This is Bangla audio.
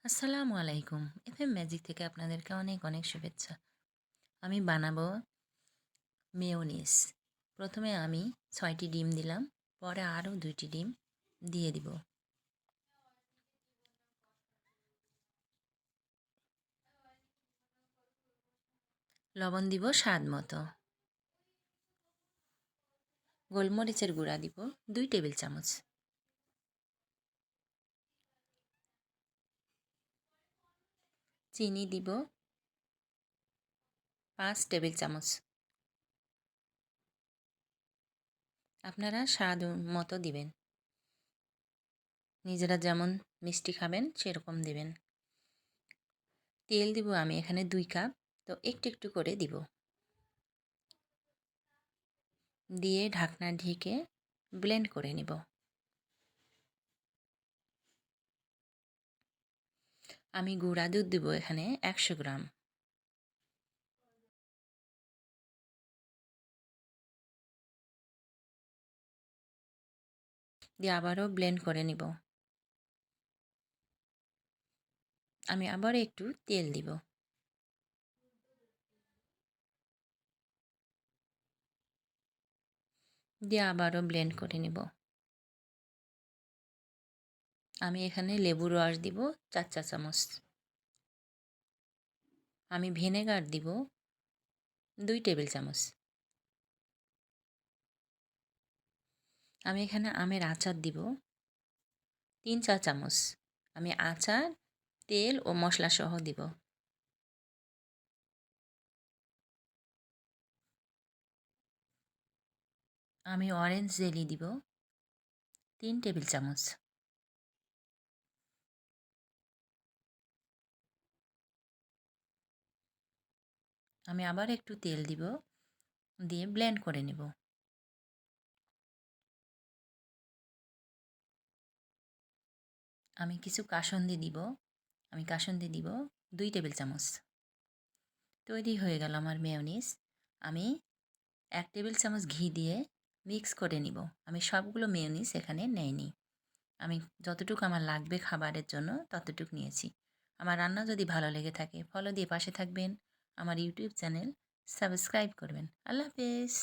আসসালামু আলাইকুম। এফএম ম্যাজিক থেকে আপনাদেরকে অনেক অনেক শুভেচ্ছা। আমি বানাবো মেয়োনিজ। প্রথমে আমি ৬টি ডিম দিলাম, পরে আরও ২টি ডিম দিয়ে দিব। লবণ দিব স্বাদ মতো। গোলমরিচের গুঁড়া দিব ২ টেবিল চামচ। চিনি দিব ৫ টেবিল চামচ। আপনারা স্বাদ মতো দিবেন। নিজেরা যেমন মিষ্টি খাবেন সেরকম দিবেন। তেল দিব আমি এখানে ২ কাপ, তো একটু একটু করে দিব। দিয়ে ঢাকনা ঢেকে ব্লেন্ড করে নিব। আমি গুঁড়া দুধ দিব এখানে ১০০ গ্রাম। দিয়ে আবারও ব্লেন্ড করে নিব। আমি আবার একটু তেল দিব। দিয়ে আবারও ব্লেন্ড করে নিব। আমি এখানে লেবুর রস দিব ৪ চা চামচ। আমি ভিনেগার দিব ২ টেবিল চামচ। আমি এখানে আমের আচার দিব ৩ চা চামচ। আমি আচার, তেল ও মশলা সহ দিব। আমি অরেঞ্জ জেলি দিব ৩ টেবিল চামচ। আমি আবার একটু তেল দিব, দিয়ে ব্লেন্ড করে নেব। আমি কিছু কাসুন্দি দিব। আমি কাসুন্দি দিব ২ টেবিল চামচ। তৈরি হয়ে গেল আমার মেয়োনিজ। আমি ১ টেবিল চামচ ঘি দিয়ে মিক্স করে নিব। আমি সবগুলো মেয়োনিজ এখানে নেইনি। আমি যতটুকু আমার লাগবে খাবারের জন্য ততটুকু নিয়েছি। আমার রান্না যদি ভালো লেগে থাকে ফলো দিয়ে পাশে থাকবেন। আমার ইউটিউব চ্যানেল সাবস্ক্রাইব করবেন। আল্লাহ হাফেজ।